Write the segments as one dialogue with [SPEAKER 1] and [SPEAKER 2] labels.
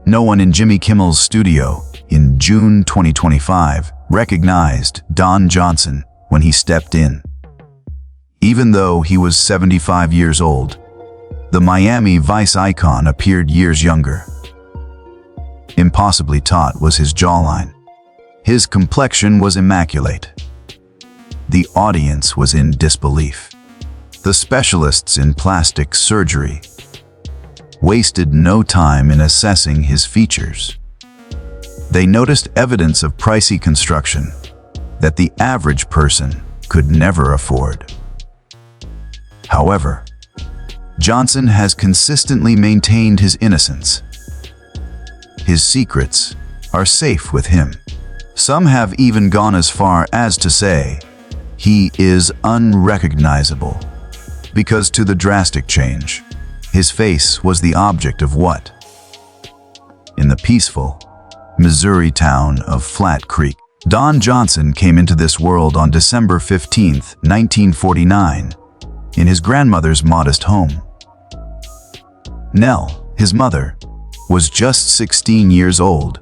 [SPEAKER 1] No one in Jimmy Kimmel's studio in June 2025 recognized Don Johnson when he stepped in. Even though he was 75 years old, the Miami Vice icon appeared years younger. Impossibly taut was his jawline. His complexion was immaculate. The audience was in disbelief. The specialists in plastic surgery wasted no time in assessing his features. They noticed evidence of pricey construction that the average person could never afford. However, Johnson has consistently maintained his innocence. His secrets are safe with him. Some have even gone as far as to say he is unrecognizable, because to the drastic change, his face was the object of what? In the peaceful Missouri town of Flat Creek, Don Johnson came into this world on December 15, 1949, in his grandmother's modest home. Nell, his mother, was just 16 years old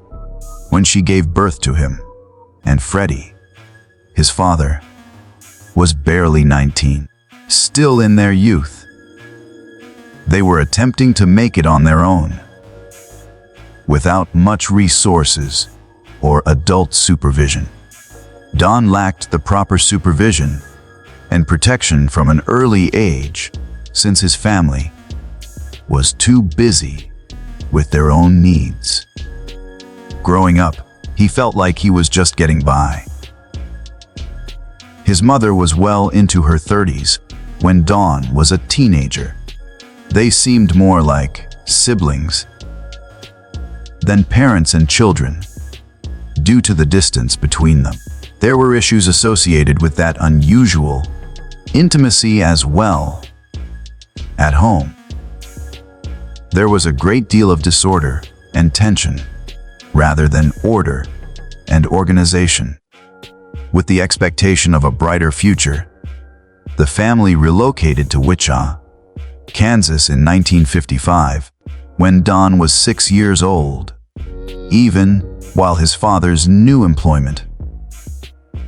[SPEAKER 1] when she gave birth to him, and Freddie, his father, was barely 19, still in their youth. They were attempting to make it on their own, without much resources or adult supervision. Don lacked the proper supervision and protection from an early age, since his family was too busy with their own needs. Growing up, he felt like he was just getting by. His mother was well into her 30s when Don was a teenager. They seemed more like siblings than parents and children, due to the distance between them. There were issues associated with that unusual intimacy as well. At home, there was a great deal of disorder and tension, rather than order and organization. With the expectation of a brighter future, the family relocated to Wichita, Kansas in 1955, when Don was 6 years old, even while his father's new employment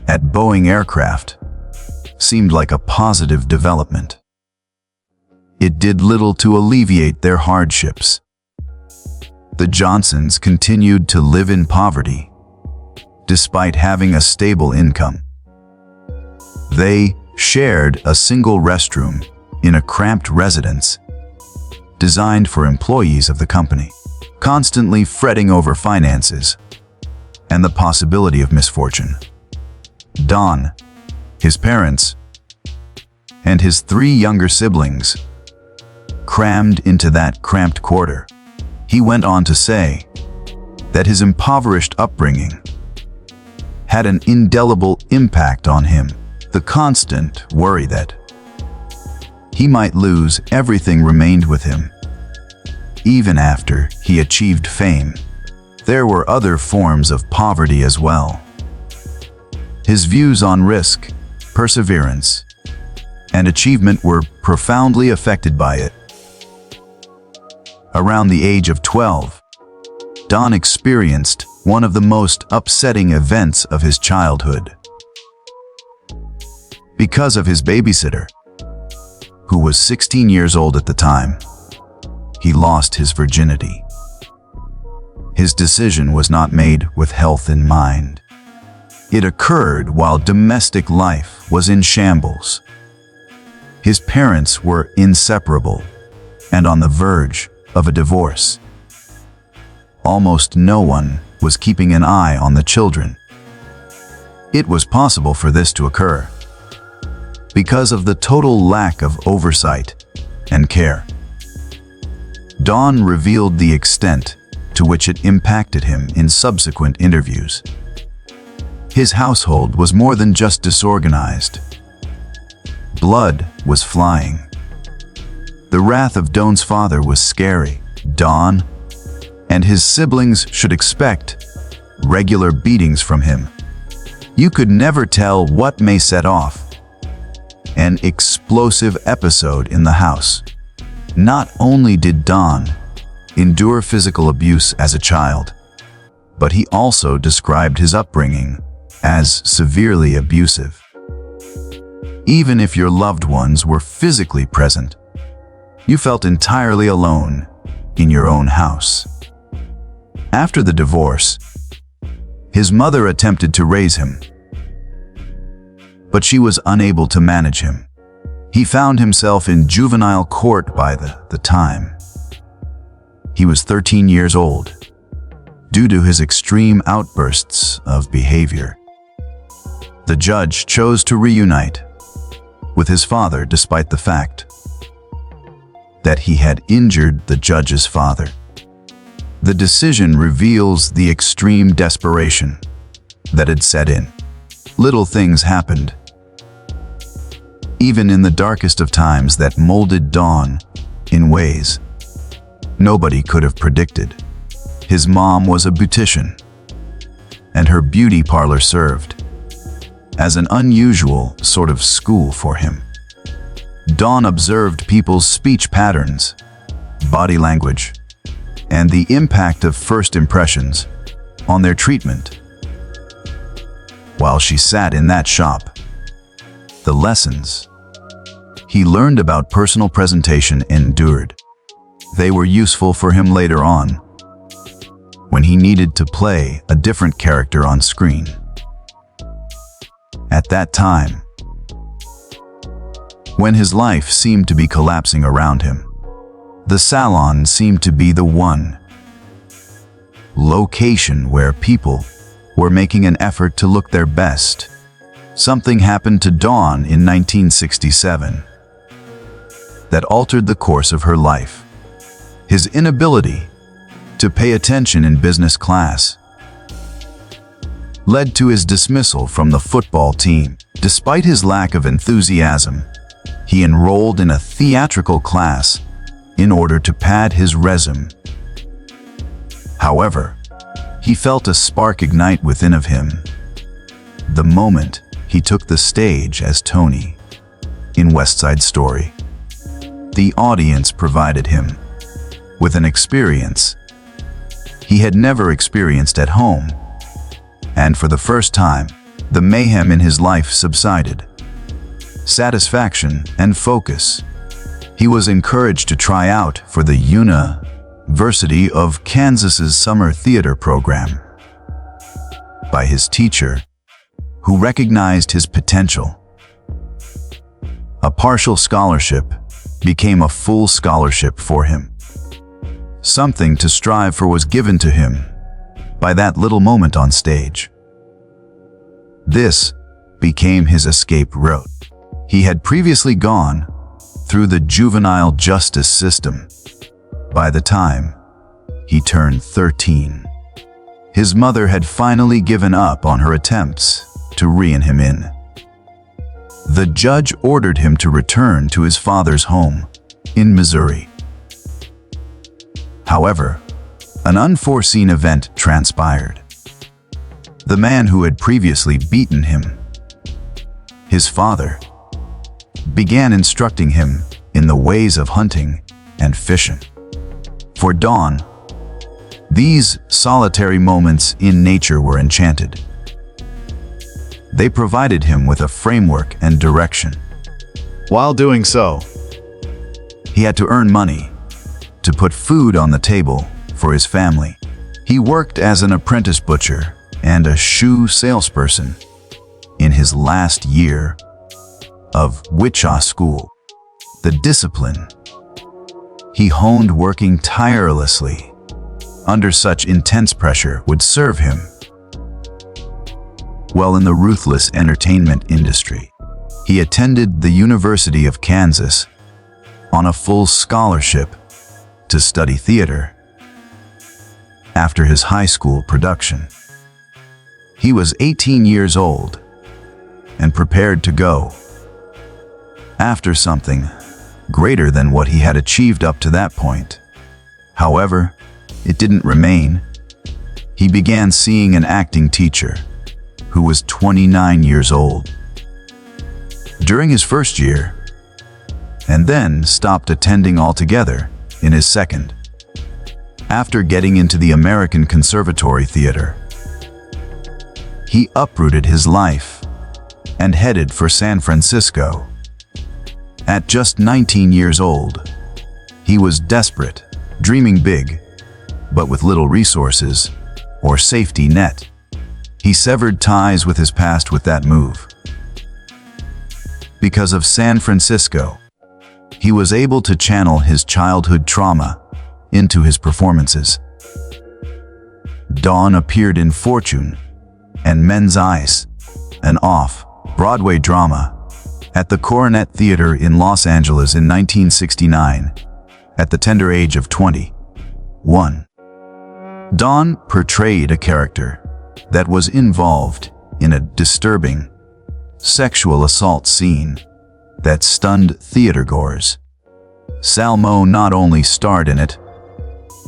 [SPEAKER 1] at Boeing Aircraft seemed like a positive development. It did little to alleviate their hardships. The Johnsons continued to live in poverty, despite having a stable income. They shared a single restroom in a cramped residence designed for employees of the company, constantly fretting over finances and the possibility of misfortune. Don, his parents, and his 3 younger siblings crammed into that cramped quarter. He went on to say that his impoverished upbringing had an indelible impact on him. The constant worry that he might lose everything remained with him. Even after he achieved fame, there were other forms of poverty as well. His views on risk, perseverance, and achievement were profoundly affected by it. Around the age of 12, Don experienced one of the most upsetting events of his childhood. Because of his babysitter, who was 16 years old at the time, he lost his virginity. His decision was not made with health in mind. It occurred while domestic life was in shambles. His parents were inseparable and on the verge of a divorce. Almost no one was keeping an eye on the children. It was possible for this to occur because of the total lack of oversight and care. Don revealed the extent to which it impacted him in subsequent interviews. His household was more than just disorganized. Blood was flying. The wrath of Don's father was scary. Don and his siblings should expect regular beatings from him. You could never tell what may set off an explosive episode in the house. Not only did Don endure physical abuse as a child, but he also described his upbringing as severely abusive. Even if your loved ones were physically present, you felt entirely alone in your own house. After the divorce, his mother attempted to raise him, but she was unable to manage him. He found himself in juvenile court by the time. He was 13 years old, due to his extreme outbursts of behavior. The judge chose to reunite with his father despite the fact that he had injured the judge's father. The decision reveals the extreme desperation that had set in. Little things happened, even in the darkest of times, that molded Dawn in ways nobody could have predicted. His mom was a beautician, and her beauty parlor served as an unusual sort of school for him. Dawn observed people's speech patterns, body language, and the impact of first impressions on their treatment. While she sat in that shop, the lessons he learned about personal presentation endured. They were useful for him later on, when he needed to play a different character on screen. At that time, when his life seemed to be collapsing around him, the salon seemed to be the one location where people were making an effort to look their best. Something happened to Dawn in 1967 that altered the course of her life. His inability to pay attention in business class led to his dismissal from the football team. Despite his lack of enthusiasm, he enrolled in a theatrical class in order to pad his resume. However, he felt a spark ignite within of him the moment he took the stage as Tony in West Side Story. The audience provided him with an experience he had never experienced at home, and for the first time, the mayhem in his life subsided. Satisfaction and focus. He was encouraged to try out for the University of Kansas's summer theater program by his teacher, who recognized his potential. A partial scholarship became a full scholarship for him. Something to strive for was given to him by that little moment on stage. This became his escape route. He had previously gone through the juvenile justice system. By the time he turned 13, his mother had finally given up on her attempts to rein him in. The judge ordered him to return to his father's home in Missouri. However, an unforeseen event transpired. The man who had previously beaten him, his father, began instructing him in the ways of hunting and fishing. For Dawn, these solitary moments in nature were enchanted. They provided him with a framework and direction. While doing so, he had to earn money to put food on the table for his family. He worked as an apprentice butcher and a shoe salesperson in his last year of Wichita School. The discipline he honed working tirelessly under such intense pressure would serve him well in the ruthless entertainment industry. He attended the University of Kansas on a full scholarship to study theater. After his high school production, he was 18 years old and prepared to go after something greater than what he had achieved up to that point. However, it didn't remain. He began seeing an acting teacher who was 29 years old during his first year, and then stopped attending altogether in his second. After getting into the American Conservatory Theater, he uprooted his life and headed for San Francisco. At just 19 years old, he was desperate, dreaming big, but with little resources or safety net. He severed ties with his past with that move. Because of San Francisco, he was able to channel his childhood trauma into his performances. Don appeared in Fortune and Men's Eyes, an off-Broadway drama, at the Coronet Theater in Los Angeles in 1969, at the tender age of 21. Don portrayed a character that was involved in a disturbing sexual assault scene that stunned theatergoers. Salmo not only starred in it,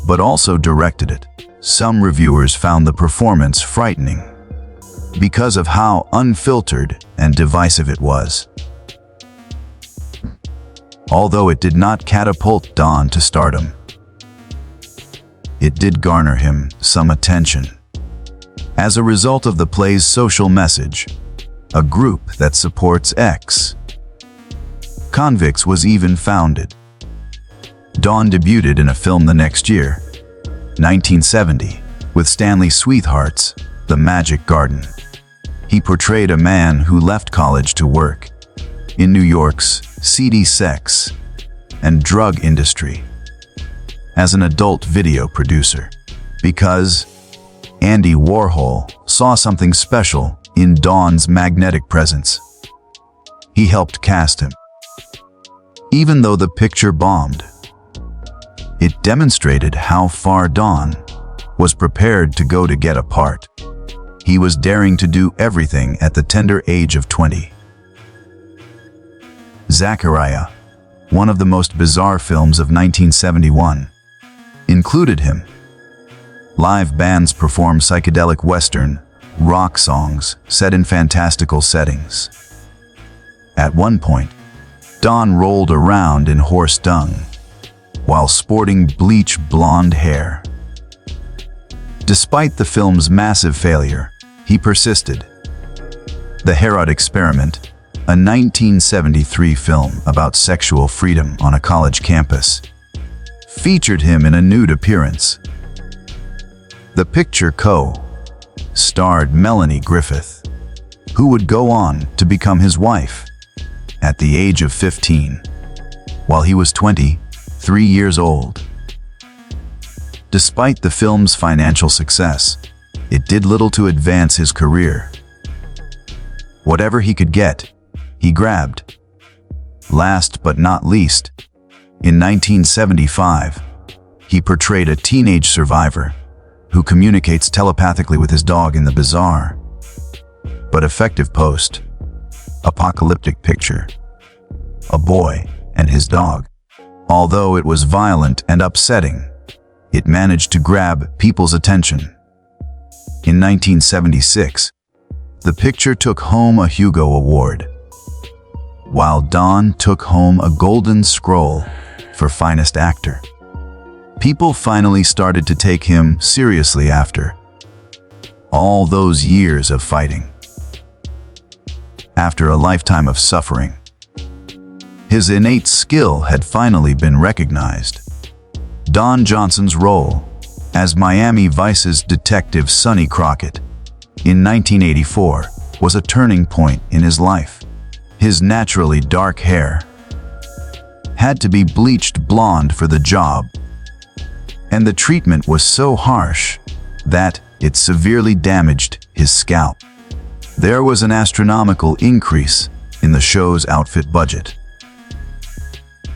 [SPEAKER 1] but also directed it. Some reviewers found the performance frightening because of how unfiltered and divisive it was. Although it did not catapult Don to stardom, it did garner him some attention. As a result of the play's social message, a group that supports ex-convicts was even founded. Don debuted in a film the next year, 1970, with Stanley Sweetheart's The Magic Garden. He portrayed a man who left college to work in New York's seedy sex and drug industry as an adult video producer, because Andy Warhol saw something special in Don's magnetic presence. He helped cast him. Even though the picture bombed, it demonstrated how far Don was prepared to go to get a part. He was daring to do everything at the tender age of 20. Zachariah, one of the most bizarre films of 1971, included him. Live bands perform psychedelic Western rock songs set in fantastical settings. At one point, Don rolled around in horse dung while sporting bleach blonde hair. Despite the film's massive failure, he persisted. The Herod Experiment, a 1973 film about sexual freedom on a college campus, featured him in a nude appearance. The picture co-starred Melanie Griffith, who would go on to become his wife at the age of 15, while he was 23 years old. Despite the film's financial success, it did little to advance his career. Whatever he could get, he grabbed. Last but not least, in 1975, he portrayed a teenage survivor who communicates telepathically with his dog in the bizarre but effective post-apocalyptic picture, A Boy and His Dog. Although it was violent and upsetting, it managed to grab people's attention. In 1976, the picture took home a Hugo Award, while Don took home a Golden Scroll for Finest Actor. People finally started to take him seriously after all those years of fighting. After a lifetime of suffering, his innate skill had finally been recognized. Don Johnson's role as Miami Vice's Detective Sonny Crockett in 1984 was a turning point in his life. His naturally dark hair had to be bleached blonde for the job, and the treatment was so harsh that it severely damaged his scalp. There was an astronomical increase in the show's outfit budget.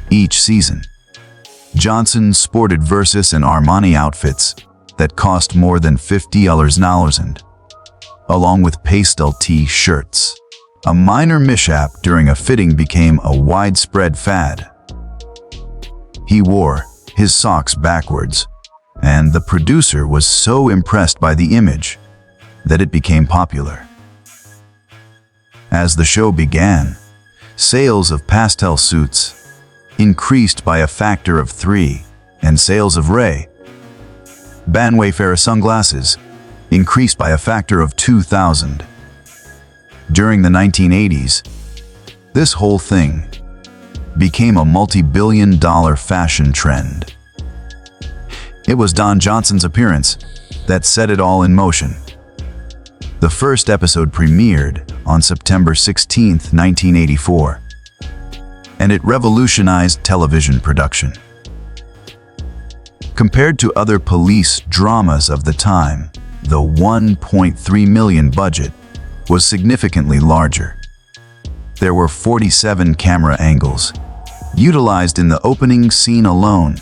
[SPEAKER 1] Each season, Johnson sported Versace and Armani outfits that cost more than $50,000, along with pastel T-shirts. A minor mishap during a fitting became a widespread fad. He wore his socks backwards, and the producer was so impressed by the image that it became popular. As the show began, sales of pastel suits increased by a factor of 3, and sales of Ray Wayfarer sunglasses increased by a factor of 2,000. During the 1980s, this whole thing became a multi-billion-dollar fashion trend. It was Don Johnson's appearance that set it all in motion. The first episode premiered on September 16, 1984, and it revolutionized television production. Compared to other police dramas of the time, the $1.3 million budget was significantly larger. There were 47 camera angles utilized in the opening scene alone,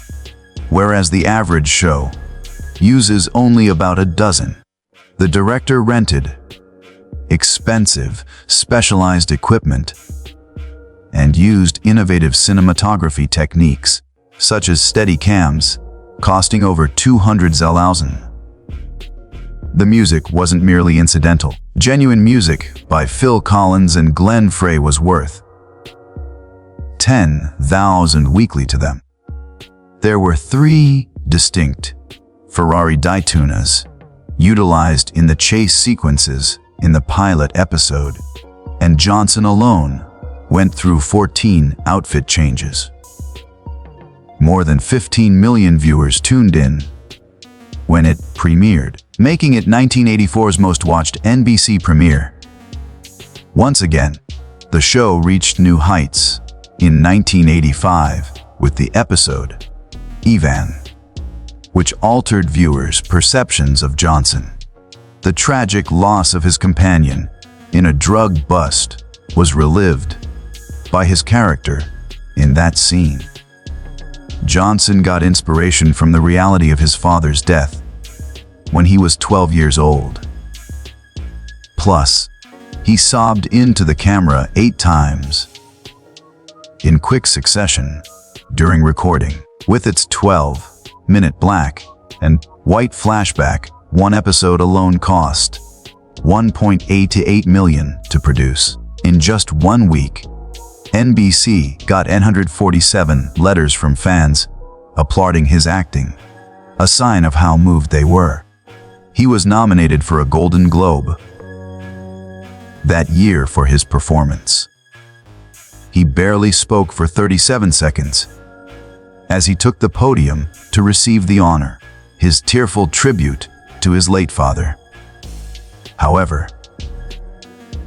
[SPEAKER 1] whereas the average show uses only about a dozen. The director rented expensive, specialized equipment and used innovative cinematography techniques, such as steady cams, costing over 200,000. The music wasn't merely incidental. Genuine music by Phil Collins and Glenn Frey was worth 10,000 weekly to them. There were 3 distinct Ferrari Daytonas utilized in the chase sequences in the pilot episode, and Johnson alone went through 14 outfit changes. More than 15 million viewers tuned in when it premiered, making it 1984's most watched NBC premiere. Once again, the show reached new heights in 1985 with the episode Ivan, which altered viewers' perceptions of Johnson. The tragic loss of his companion in a drug bust was relived by his character in that scene. Johnson got inspiration from the reality of his father's death when he was 12 years old. Plus, he sobbed into the camera 8 times in quick succession during recording. With its 12-minute black and white flashback, one episode alone cost $1.8 to $8 million to produce. In just 1 week, NBC got 147 letters from fans applauding his acting, a sign of how moved they were. He was nominated for a Golden Globe that year for his performance. He barely spoke for 37 seconds as he took the podium to receive the honor, his tearful tribute to his late father. However,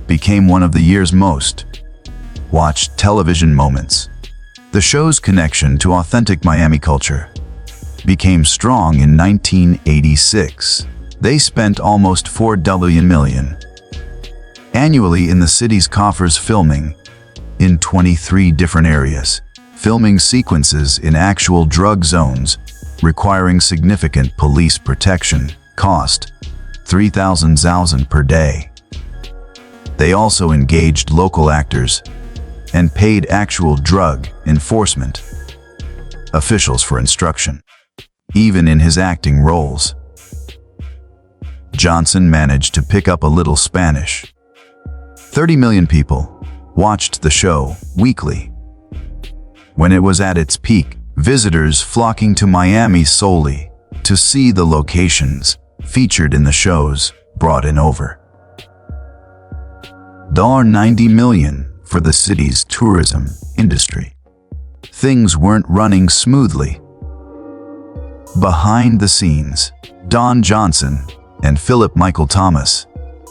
[SPEAKER 1] became one of the year's most watched television moments. The show's connection to authentic Miami culture became strong in 1986. They spent almost $4 million annually in the city's coffers, filming in 23 different areas, filming sequences in actual drug zones requiring significant police protection, cost $3,000 per day. They also engaged local actors and paid actual drug enforcement officials for instruction. Even in his acting roles, Johnson managed to pick up a little Spanish. 30 million people watched the show weekly. When it was at its peak, visitors flocking to Miami solely to see the locations featured in the shows brought in over $90 million for the city's tourism industry. Things weren't running smoothly. Behind the scenes, Don Johnson and Philip Michael Thomas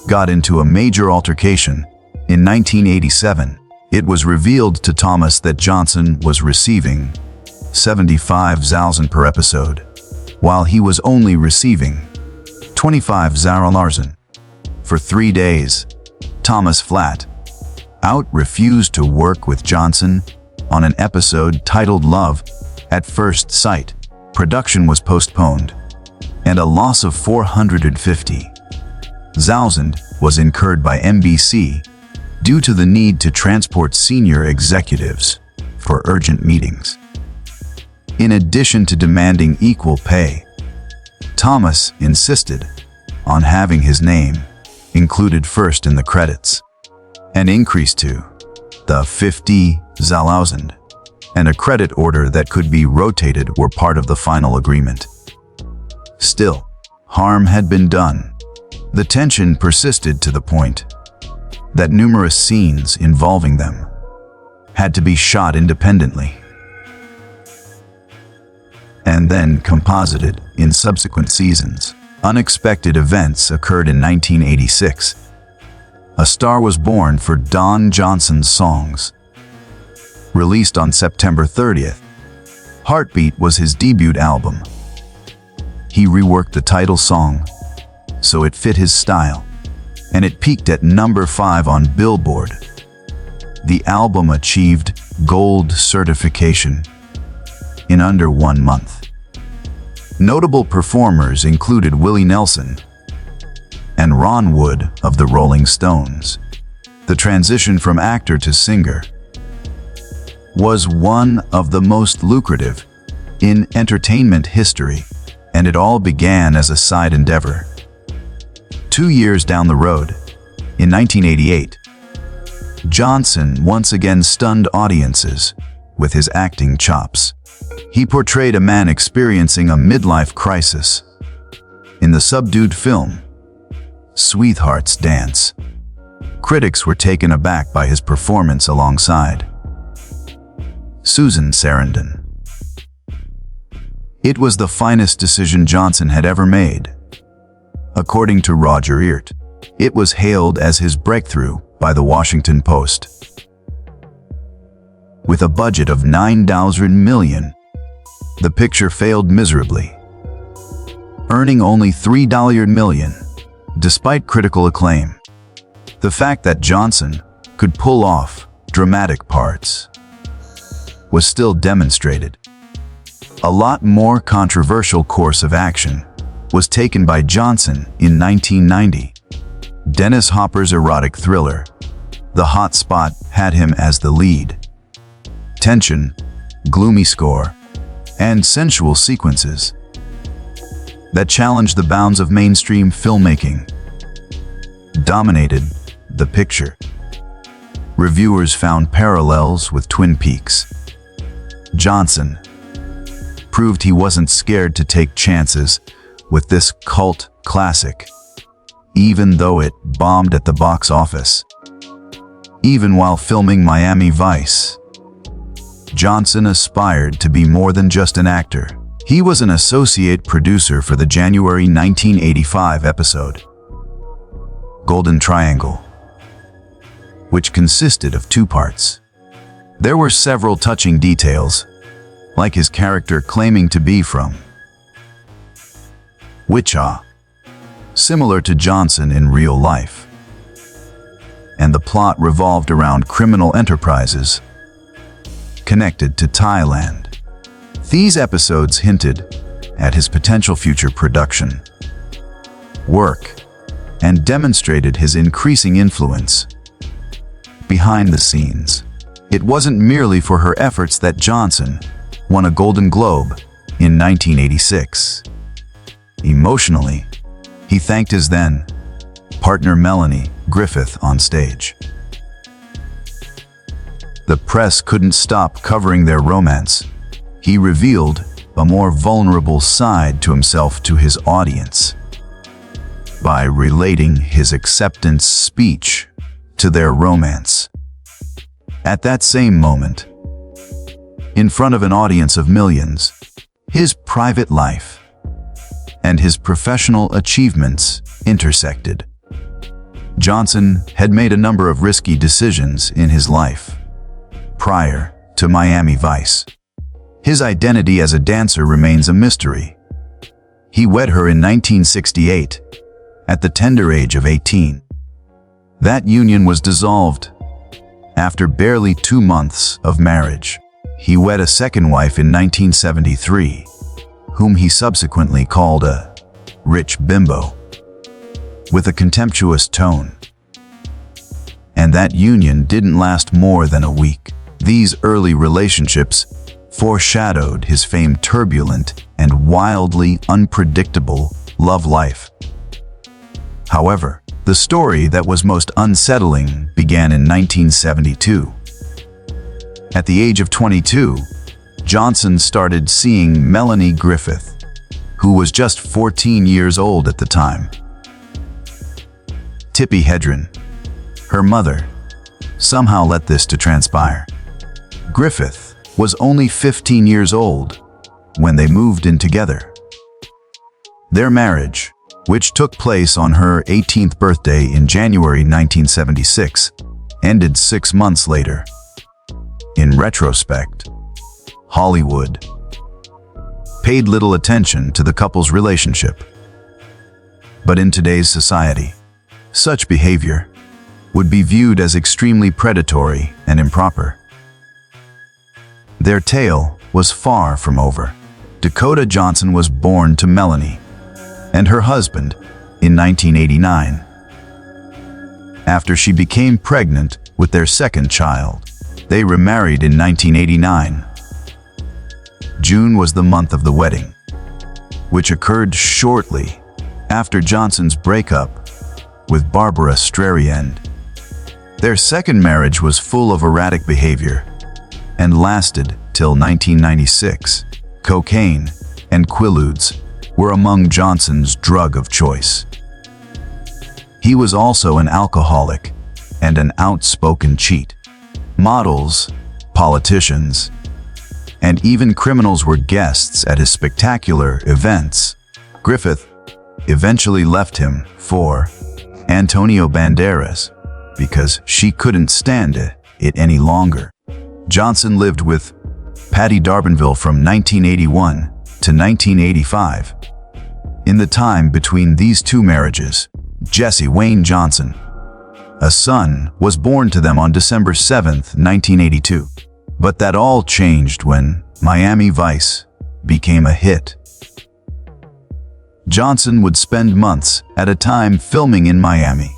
[SPEAKER 1] got into a major altercation in 1987. It was revealed to Thomas that Johnson was receiving $75,000 per episode, while he was only receiving $25,000. For 3 days, Thomas flat out refused to work with Johnson on an episode titled Love at First Sight. Production was postponed, and a loss of $450,000 was incurred by NBC due to the need to transport senior executives for urgent meetings. In addition to demanding equal pay, Thomas insisted on having his name included first in the credits. An increase to the $50,000 and a credit order that could be rotated were part of the final agreement. Still, harm had been done. The tension persisted to the point that numerous scenes involving them had to be shot independently and then composited in subsequent seasons. Unexpected events occurred in 1986. A star was born for Don Johnson's songs. Released on September 30th, Heartbeat was his debut album. He reworked the title song so it fit his style, and it peaked at number 5 on Billboard. The album achieved gold certification in under 1 month. Notable performers included Willie Nelson and Ron Wood of the Rolling Stones. The transition from actor to singer was one of the most lucrative in entertainment history, and it all began as a side endeavor. 2 years down the road, in 1988, Johnson once again stunned audiences with his acting chops. He portrayed a man experiencing a midlife crisis in the subdued film Sweetheart's Dance. Critics were taken aback by his performance alongside Susan Sarandon. It was the finest decision Johnson had ever made. According to Roger Ebert, it was hailed as his breakthrough by the Washington Post. With a budget of $9 million, the picture failed miserably, earning only $3 million, despite critical acclaim. The fact that Johnson could pull off dramatic parts was still demonstrated. A lot more controversial course of action was taken by Johnson in 1990. Dennis Hopper's erotic thriller, The Hot Spot, had him as the lead. Tension, gloomy score, and sensual sequences that challenged the bounds of mainstream filmmaking dominated the picture. Reviewers found parallels with Twin Peaks. Johnson proved he wasn't scared to take chances with this cult classic, even though it bombed at the box office. Even while filming Miami Vice, Johnson aspired to be more than just an actor. He was an associate producer for the January 1985 episode Golden Triangle, which consisted of 2 parts. There were several touching details, like his character claiming to be from Wichita, similar to Johnson in real life, and the plot revolved around criminal enterprises connected to Thailand. These episodes hinted at his potential future production work and demonstrated his increasing influence behind the scenes. It wasn't merely for her efforts that Johnson won a Golden Globe in 1986. Emotionally, he thanked his then partner Melanie Griffith on stage. The press couldn't stop covering their romance. He revealed a more vulnerable side to himself to his audience by relating his acceptance speech to their romance. At that same moment, in front of an audience of millions, his private life and his professional achievements intersected. Johnson had made a number of risky decisions in his life prior to Miami Vice. His identity as a dancer remains a mystery. He wed her in 1968 at the tender age of 18. That union was dissolved after barely 2 months of marriage. He wed a second wife in 1973, whom he subsequently called a rich bimbo, with a contemptuous tone. And that union didn't last more than a week. These early relationships foreshadowed his famed turbulent and wildly unpredictable love life. However, the story that was most unsettling began in 1972. At the age of 22, Johnson started seeing Melanie Griffith who was just 14 years old at the time. Tippi Hedren, her mother, somehow let this to transpire. Griffith was only 15 years old when they moved in together. Their marriage, which took place on her 18th birthday in January 1976, ended 6 months later. In retrospect, Hollywood paid little attention to the couple's relationship. But in today's society, such behavior would be viewed as extremely predatory and improper. Their tale was far from over. Dakota Johnson was born to Melanie and her husband in 1989. After she became pregnant with their second child, they remarried in 1989. June was the month of the wedding, which occurred shortly after Johnson's breakup with Barbara Streisand. Their second marriage was full of erratic behavior and lasted till 1996. Cocaine and Quaaludes were among Johnson's drug of choice. He was also an alcoholic and an outspoken cheat. Models, politicians, and even criminals were guests at his spectacular events. Griffith eventually left him for Antonio Banderas because she couldn't stand it any longer. Johnson lived with Patty D'Arbanville from 1981 to 1985. In the time between these two marriages, Jesse Wayne Johnson, a son, was born to them on December 7, 1982. But that all changed when Miami Vice became a hit. Johnson would spend months at a time filming in Miami,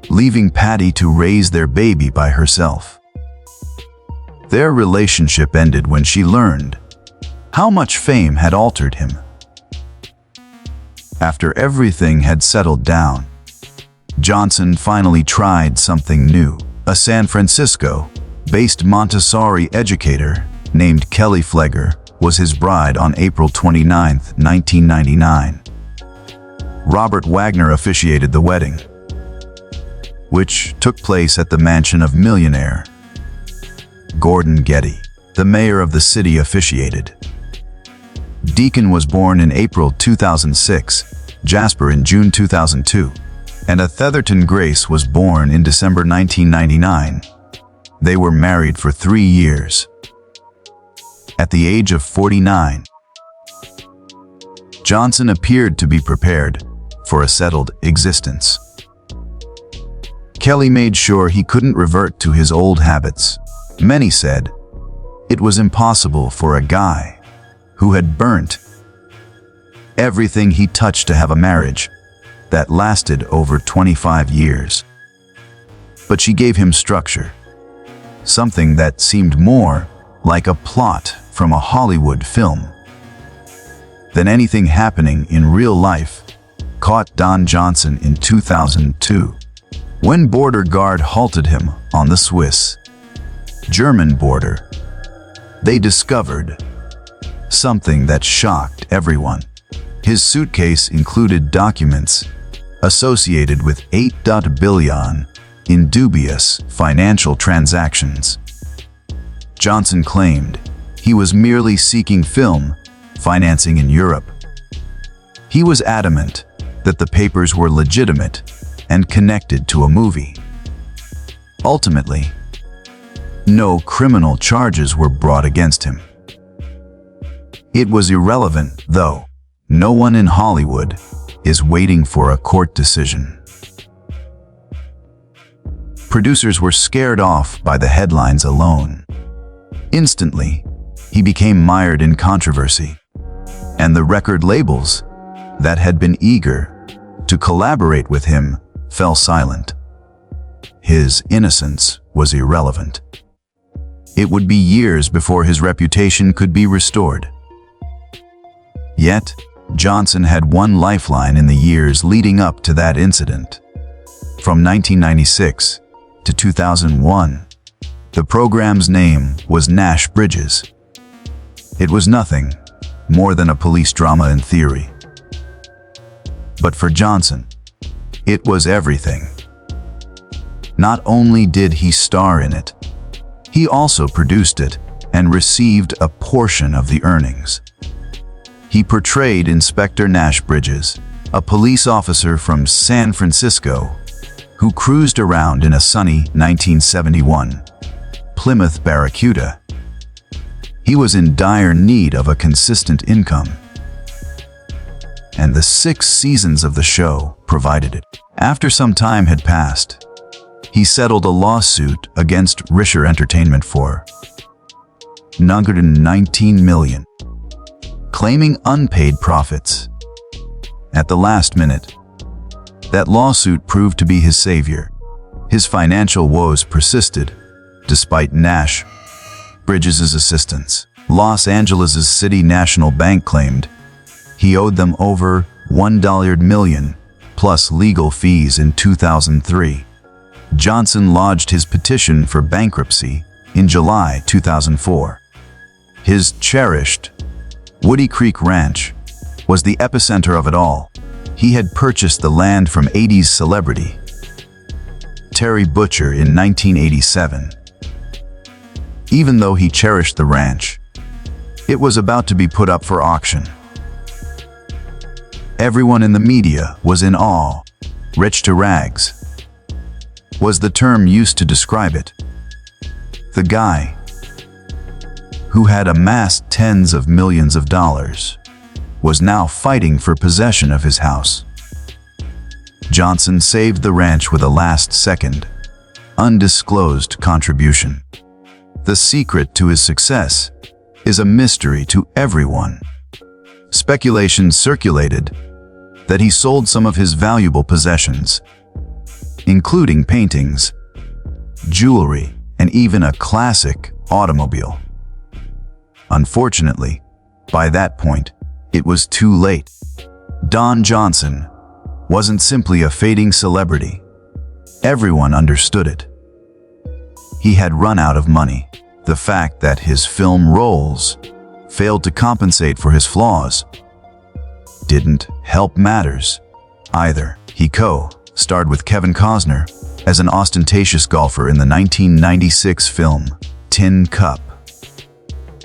[SPEAKER 1] leaving Patty to raise their baby by herself. Their relationship ended when she learned how much fame had altered him. After everything had settled down, Johnson finally tried something new. A San Francisco-based Montessori educator named Kelly Flegger was his bride on April 29, 1999. Robert Wagner officiated the wedding, which took place at the mansion of millionaire Gordon Getty. The mayor of the city officiated. Deacon was born in April 2006, Jasper in June 2002, and Atherton Grace was born in December 1999. They were married for 3 years. At the age of 49, Johnson appeared to be prepared for a settled existence. Kelly made sure he couldn't revert to his old habits. Many said it was impossible for a guy who had burnt everything he touched to have a marriage that lasted over 25 years. But she gave him structure, something that seemed more like a plot from a Hollywood film than anything happening in real life. Caught Don Johnson in 2002 when border guard halted him on the Swiss-German border. They discovered something that shocked everyone. His suitcase included documents associated with $8 billion in dubious financial transactions. Johnson claimed he was merely seeking film financing in Europe. He was adamant that the papers were legitimate and connected to a movie. Ultimately, no criminal charges were brought against him. It was irrelevant, though. No one in Hollywood is waiting for a court decision. Producers were scared off by the headlines alone. Instantly, he became mired in controversy, and the record labels that had been eager to collaborate with him fell silent. His innocence was irrelevant. It would be years before his reputation could be restored. Yet, Johnson had one lifeline in the years leading up to that incident. From 1996 to 2001, the program's name was Nash Bridges. It was nothing more than a police drama in theory. But for Johnson, it was everything. Not only did he star in it, he also produced it and received a portion of the earnings. He portrayed Inspector Nash Bridges, a police officer from San Francisco who cruised around in a sunny 1971 Plymouth Barracuda. He was in dire need of a consistent income, and the 6 seasons of the show provided it. After some time had passed, he settled a lawsuit against Risher Entertainment for $19 million, claiming unpaid profits. At the last minute, that lawsuit proved to be his savior. His financial woes persisted, despite Nash Bridges' assistance. Los Angeles' City National Bank claimed he owed them over $1 million, plus legal fees in 2003. Johnson lodged his petition for bankruptcy in July 2004. His cherished Woody Creek Ranch was the epicenter of it all. He had purchased the land from 80s celebrity Terry Butcher in 1987. Even though he cherished the ranch, it was about to be put up for auction. Everyone in the media was in awe. Rich to rags was the term used to describe it. The guy who had amassed tens of millions of dollars was now fighting for possession of his house. Johnson saved the ranch with a last-second, undisclosed contribution. The secret to his success is a mystery to everyone. Speculation circulated that he sold some of his valuable possessions, including paintings, jewelry, and even a classic automobile. Unfortunately, by that point, it was too late. Don Johnson wasn't simply a fading celebrity. Everyone understood it. He had run out of money. The fact that his film roles failed to compensate for his flaws didn't help matters either. He co-starred with Kevin Costner as an ostentatious golfer in the 1996 film Tin Cup.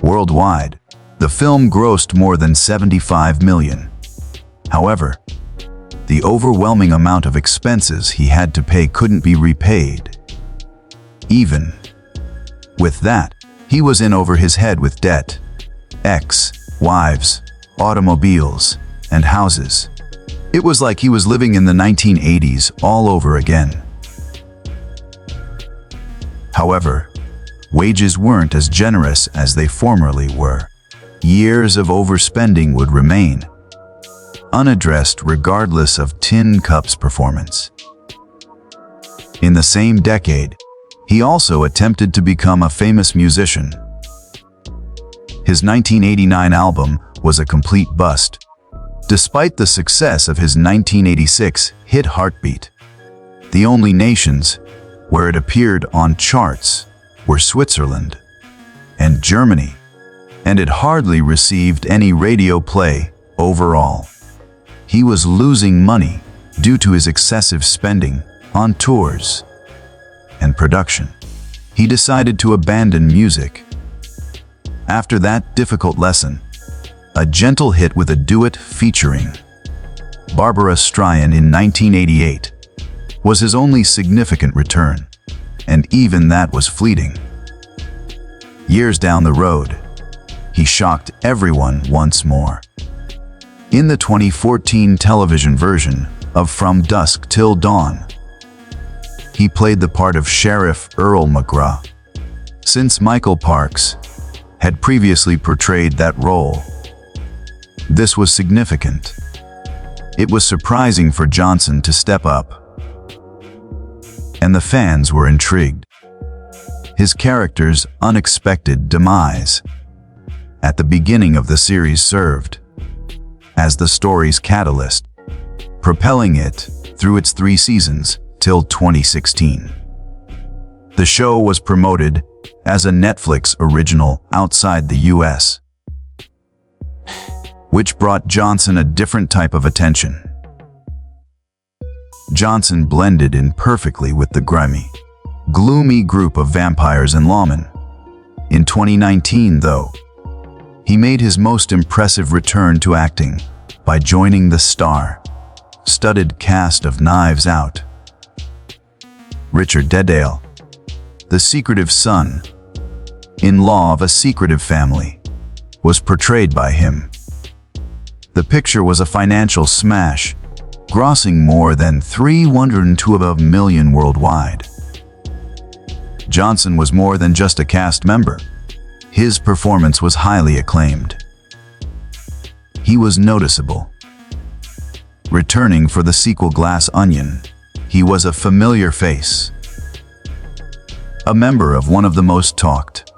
[SPEAKER 1] Worldwide, the film grossed more than $75 million. However, the overwhelming amount of expenses he had to pay couldn't be repaid. Even with that, he was in over his head with debt, ex-wives, automobiles, and houses. It was like he was living in the 1980s all over again. However, wages weren't as generous as they formerly were. Years of overspending would remain unaddressed regardless of Tin Cup's performance. In the same decade, he also attempted to become a famous musician. His 1989 album was a complete bust, despite the success of his 1986 hit Heartbeat. The only nations where it appeared on charts were Switzerland and Germany, and it hardly received any radio play overall. He was losing money due to his excessive spending on tours and production. He decided to abandon music. After that difficult lesson, a gentle hit with a duet featuring Barbara Streisand in 1988 was his only significant return, and even that was fleeting. Years down the road, he shocked everyone once more. In the 2014 television version of From Dusk Till Dawn, he played the part of Sheriff Earl McGraw. Since Michael Parks had previously portrayed that role, this was significant. It was surprising for Johnson to step up, and the fans were intrigued. His character's unexpected demise at the beginning of the series served as the story's catalyst, propelling it through its 3 seasons till 2016. The show was promoted as a Netflix original outside the US. which brought Johnson a different type of attention. Johnson blended in perfectly with the grimy, gloomy group of vampires and lawmen. In 2019, though, he made his most impressive return to acting by joining the star-studded cast of Knives Out. Richard Dedale, the secretive son-in-law of a secretive family, was portrayed by him. The picture was a financial smash, grossing more than $302 million worldwide. Johnson was more than just a cast member. His performance was highly acclaimed. He was noticeable. Returning for the sequel Glass Onion, he was a familiar face. A member of one of the most talked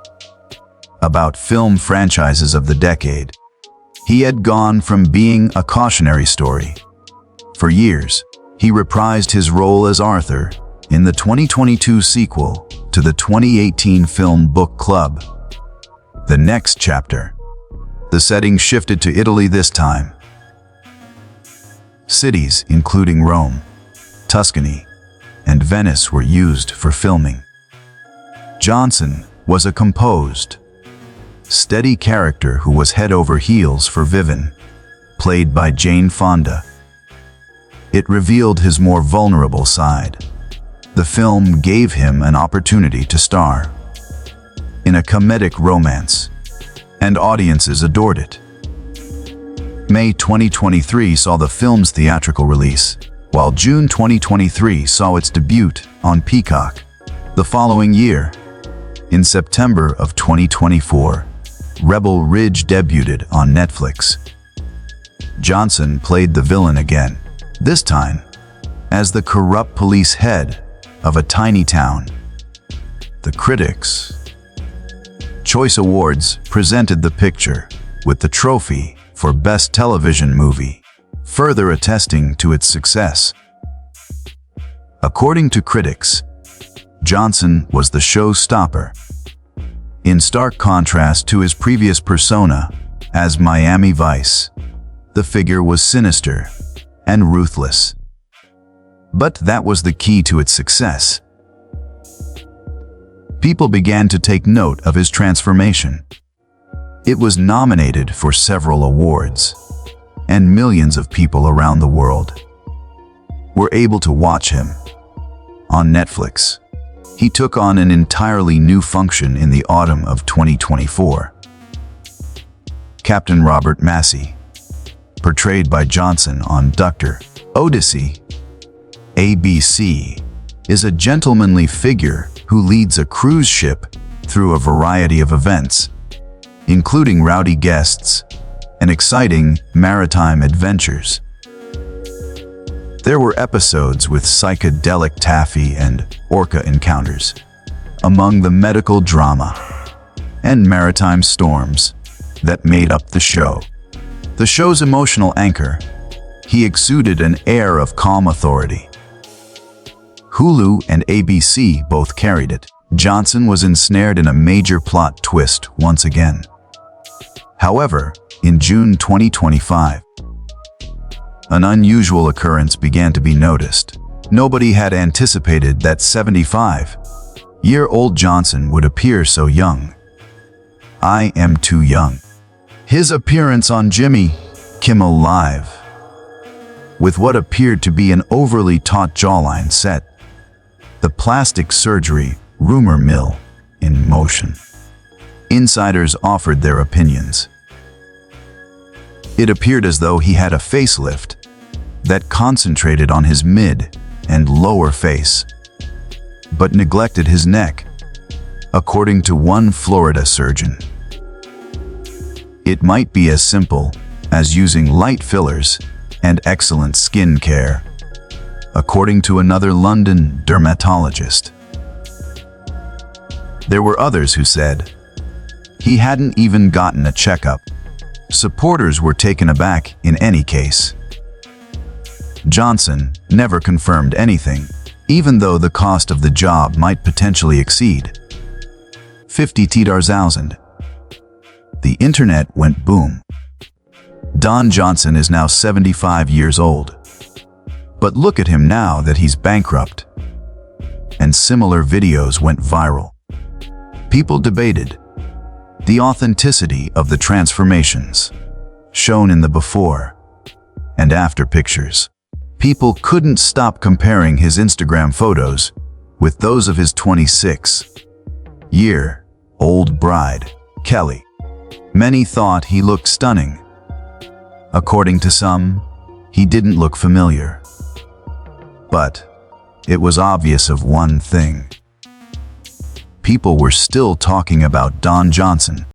[SPEAKER 1] about film franchises of the decade, he had gone from being a cautionary story. For years, he reprised his role as Arthur in the 2022 sequel to the 2018 film Book Club. The next chapter. The setting shifted to Italy this time. Cities including Rome, Tuscany, and Venice were used for filming. Johnson was a composed, steady character who was head over heels for Vivian, played by Jane Fonda. It revealed his more vulnerable side. The film gave him an opportunity to star in a comedic romance, and audiences adored it. May 2023 saw the film's theatrical release, while June 2023 saw its debut on Peacock. The following year, in September of 2024, Rebel Ridge debuted on Netflix. Johnson played the villain again, this time as the corrupt police head of a tiny town. The Critics' Choice Awards presented the picture with the trophy for Best Television Movie, further attesting to its success. According to critics, Johnson was the showstopper. In stark contrast to his previous persona as Miami Vice, the figure was sinister and ruthless. But that was the key to its success. People began to take note of his transformation. It was nominated for several awards, and millions of people around the world were able to watch him. On Netflix, he took on an entirely new function in the autumn of 2024. Captain Robert Massey, portrayed by Johnson on Dr. Odyssey, ABC, is a gentlemanly figure who leads a cruise ship through a variety of events, including rowdy guests and exciting maritime adventures. There were episodes with psychedelic taffy and orca encounters, among the medical drama and maritime storms that made up the show. The show's emotional anchor, he exuded an air of calm authority. Hulu and ABC both carried it. Johnson was ensnared in a major plot twist once again. However, in June 2025, an unusual occurrence began to be noticed. Nobody had anticipated that 75-year-old Johnson would appear so young. I am too young. His appearance on Jimmy Kimmel Live, with what appeared to be an overly taut jawline, set the plastic surgery rumor mill in motion. Insiders offered their opinions. It appeared as though he had a facelift that concentrated on his mid and lower face, but neglected his neck, according to one Florida surgeon. It might be as simple as using light fillers and excellent skin care, according to another London dermatologist. There were others who said he hadn't even gotten a checkup. Supporters were taken aback in any case. Johnson never confirmed anything, even though the cost of the job might potentially exceed $50,000. The internet went boom. Don Johnson is now 75 years old. But look at him now that he's bankrupt. And similar videos went viral. People debated the authenticity of the transformations shown in the before and after pictures. People couldn't stop comparing his Instagram photos with those of his 26-year-old bride, Kelly. Many thought he looked stunning. According to some, he didn't look familiar. But it was obvious of one thing. People were still talking about Don Johnson.